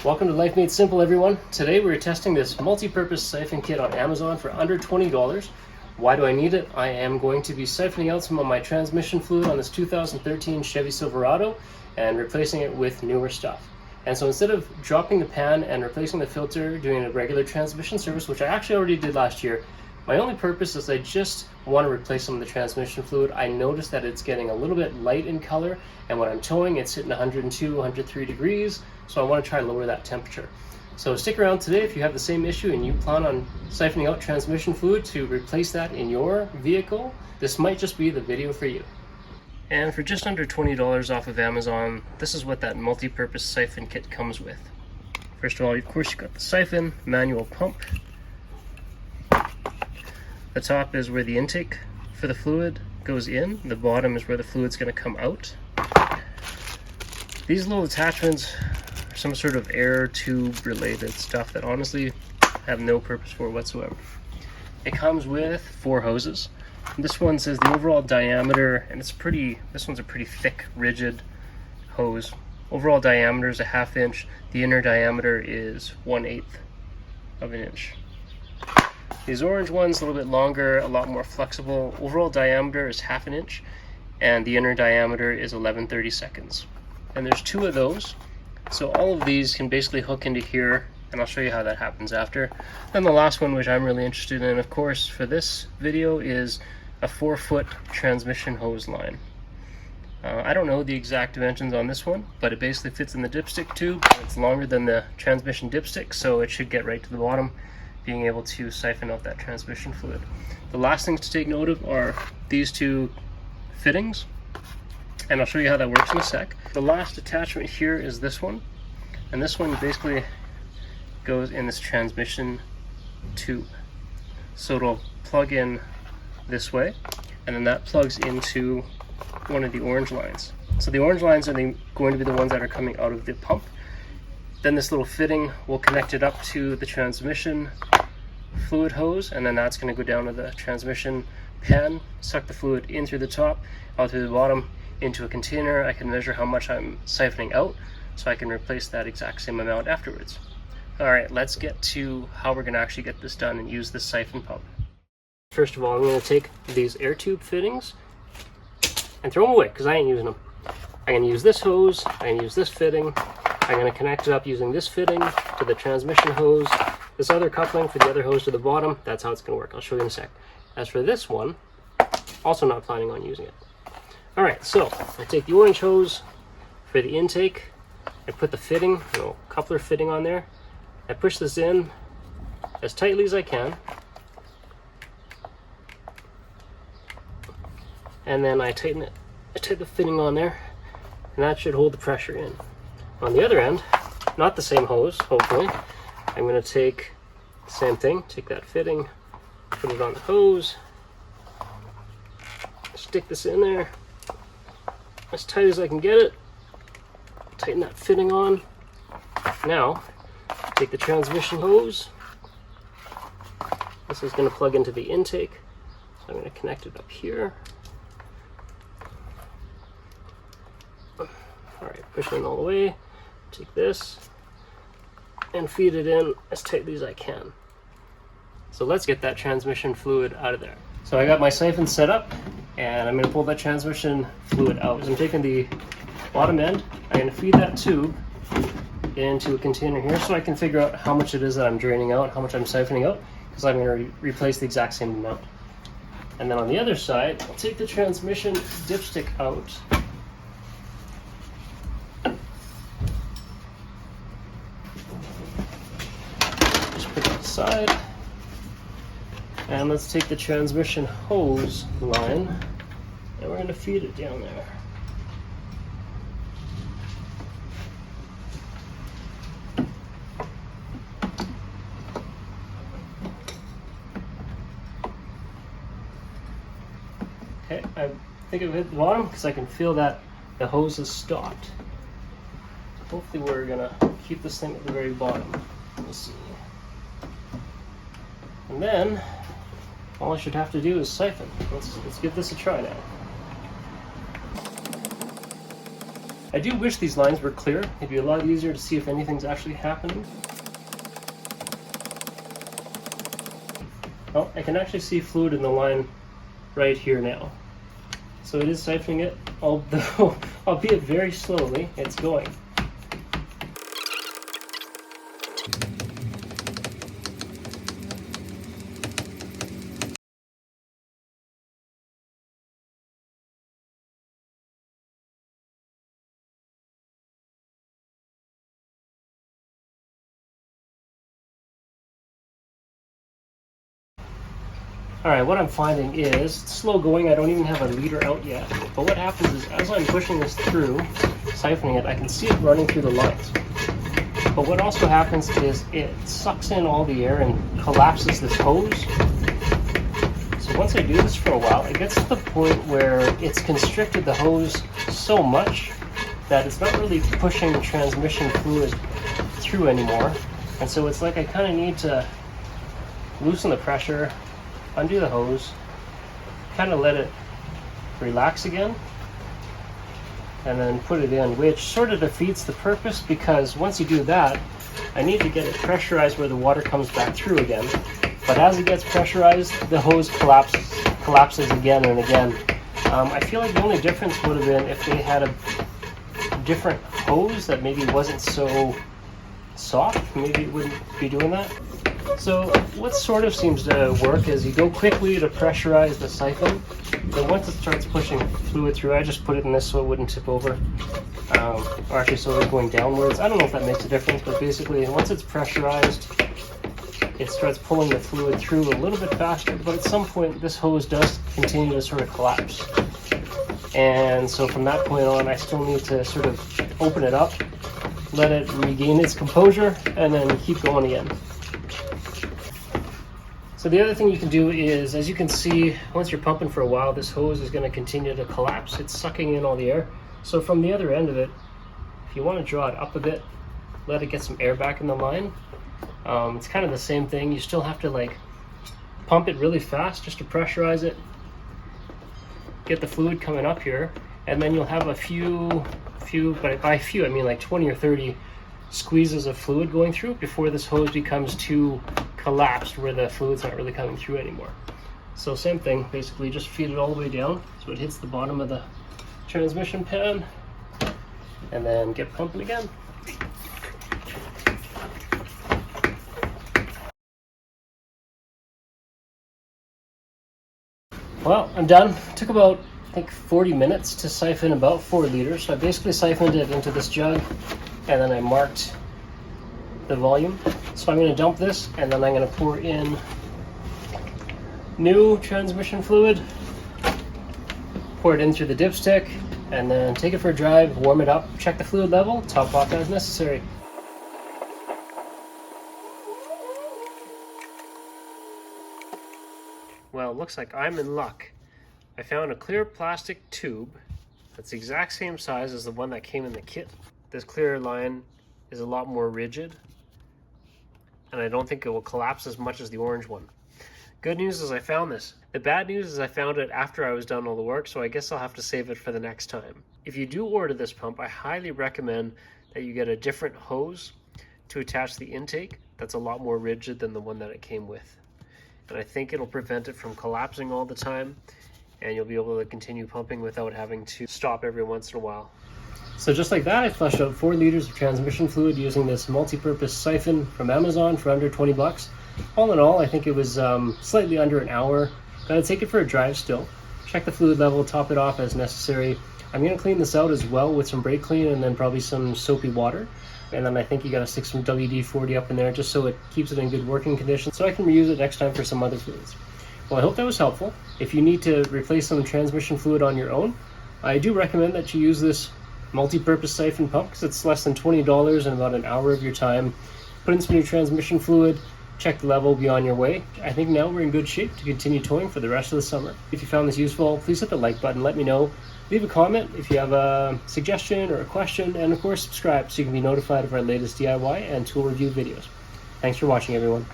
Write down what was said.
Welcome to Life Made Simple, everyone. Today we're testing this multi-purpose siphon kit on Amazon for under $20. Why do I need it? I am going to be siphoning out some of my transmission fluid on this 2013 Chevy Silverado and replacing it with newer stuff. And so instead of dropping the pan and replacing the filter, doing a regular transmission service, which I actually already did last year, my only purpose is I just want to replace some of the transmission fluid. I noticed that it's getting a little bit light in color, and when I'm towing, it's hitting 102, 103 degrees, so I want to try to lower that temperature. So stick around today if you have the same issue and you plan on siphoning out transmission fluid to replace that in your vehicle. This might just be the video for you. And for just under $20 off of Amazon, this is what that multi-purpose siphon kit comes with. First of all, of course, you've got the siphon, manual pump. The top is where the intake for the fluid goes in. The bottom is where the fluid's going to come out. These little attachments are some sort of air tube related stuff that honestly have no purpose for whatsoever. It comes with 4 hoses. This one says the overall diameter, and this one's a pretty thick, rigid hose. Overall diameter is a 1/2 inch. The inner diameter is 1/8 of an inch. These orange ones, a little bit longer, a lot more flexible. Overall diameter is 1/2 inch, and the inner diameter is 11/32. And there's 2 of those. So all of these can basically hook into here, and I'll show you how that happens after. Then the last one, which I'm really interested in, of course, for this video, is a 4-foot transmission hose line. I don't know the exact dimensions on this one, but it basically fits in the dipstick tube. It's longer than the transmission dipstick, so it should get right to the bottom, being able to siphon out that transmission fluid. The last things to take note of are these 2 fittings, and I'll show you how that works in a sec. The last attachment here is this one, and this one basically goes in this transmission tube. So it'll plug in this way, and then that plugs into one of the orange lines. So the orange lines are going to be the ones that are coming out of the pump. Then this little fitting will connect it up to the transmission fluid hose, and then that's going to go down to the transmission pan, suck the fluid in through the top, out through the bottom, into a container. I can measure how much I'm siphoning out, so I can replace that exact same amount afterwards. Alright, let's get to how we're going to actually get this done and use this siphon pump. First of all, I'm going to take these air tube fittings and throw them away, because I ain't using them. I'm going to use this hose, I'm going to use this fitting, I'm going to connect it up using this fitting to the transmission hose, this other coupling for the other hose to the bottom. That's how it's going to work. I'll show you in a sec. As for this one, also not planning on using it. Alright, so I take the orange hose for the intake, I put the fitting, coupler fitting on there, I push this in as tightly as I can, and then I tighten it. I tighten the fitting on there, and that should hold the pressure in. On the other end, not the same hose, hopefully, I'm going to take the same thing, take that fitting, put it on the hose, stick this in there as tight as I can get it, tighten that fitting on. Now, take the transmission hose, this is going to plug into the intake, so I'm going to connect it up here. Alright, push it in all the way, take this, and feed it in as tightly as I can. So let's get that transmission fluid out of there. So I got my siphon set up, and I'm going to pull that transmission fluid out. I'm taking the bottom end, I'm going to feed that tube into a container here so I can figure out how much it is that I'm draining out, how much I'm siphoning out, because I'm going to replace the exact same amount. And then on the other side, I'll take the transmission dipstick out. Side, and let's take the transmission hose line and we're going to feed it down there. Okay, I think I've hit the bottom because I can feel that the hose has stopped. Hopefully we're going to keep this thing at the very bottom. We'll see. And then, all I should have to do is siphon. Let's give this a try now. I do wish these lines were clear. It'd be a lot easier to see if anything's actually happening. Oh, I can actually see fluid in the line right here now. So it is siphoning it, although, albeit very slowly, it's going. Alright, what I'm finding is, it's slow going, I don't even have a leader out yet, but what happens is as I'm pushing this through, siphoning it, I can see it running through the lines. But what also happens is it sucks in all the air and collapses this hose. So once I do this for a while, it gets to the point where it's constricted the hose so much that it's not really pushing transmission fluid through anymore. And so it's like I kind of need to loosen the pressure, undo the hose, kind of let it relax again, and then put it in, which sort of defeats the purpose, because once you do that, I need to get it pressurized where the water comes back through again. But as it gets pressurized, the hose collapses again and again. I feel like the only difference would have been if they had a different hose that maybe wasn't so soft. Maybe it wouldn't be doing that. So what sort of seems to work is you go quickly to pressurize the siphon. Then once it starts pushing fluid through, I just put it in this so it wouldn't tip over. Or actually so it's going downwards. I don't know if that makes a difference, but basically once it's pressurized, it starts pulling the fluid through a little bit faster, but at some point this hose does continue to sort of collapse. And so from that point on, I still need to sort of open it up, let it regain its composure, and then keep going again. So the other thing you can do is, as you can see, once you're pumping for a while, this hose is going to continue to collapse. It's sucking in all the air. So from the other end of it, if you want to draw it up a bit, let it get some air back in the line. It's kind of the same thing. You still have to like pump it really fast just to pressurize it, get the fluid coming up here, and then you'll have a few, but by few I mean like 20 or 30 squeezes of fluid going through before this hose becomes too collapsed where the fluid's not really coming through anymore. So same thing, basically just feed it all the way down so it hits the bottom of the transmission pan, and then get pumping again. Well, I'm done. It took about, I think, 40 minutes to siphon about 4 liters. So I basically siphoned it into this jug, and then I marked the volume. So I'm going to dump this, and then I'm going to pour in new transmission fluid, pour it in through the dipstick, and then take it for a drive, warm it up, check the fluid level, top off as necessary. Well, it looks like I'm in luck. I found a clear plastic tube that's the exact same size as the one that came in the kit. This clear line is a lot more rigid, and I don't think it will collapse as much as the orange one. Good news is I found this. The bad news is I found it after I was done all the work, so I guess I'll have to save it for the next time. If you do order this pump, I highly recommend that you get a different hose to attach the intake that's a lot more rigid than the one that it came with. And I think it'll prevent it from collapsing all the time, and you'll be able to continue pumping without having to stop every once in a while. So just like that, I flushed out 4 liters of transmission fluid using this multi-purpose siphon from Amazon for under 20 bucks. All in all, I think it was slightly under an hour. Gotta take it for a drive still. Check the fluid level, top it off as necessary. I'm gonna clean this out as well with some brake clean and then probably some soapy water. And then I think you gotta stick some WD-40 up in there just so it keeps it in good working condition, so I can reuse it next time for some other fluids. Well, I hope that was helpful. If you need to replace some transmission fluid on your own, I do recommend that you use this multi-purpose siphon pump because it's less than $20 and about an hour of your time. Put in some new transmission fluid, check the level, be on your way. I think now we're in good shape to continue towing for the rest of the summer. If you found this useful, please hit the like button, let me know. Leave a comment if you have a suggestion or a question, and of course subscribe so you can be notified of our latest DIY and tool review videos. Thanks for watching, everyone.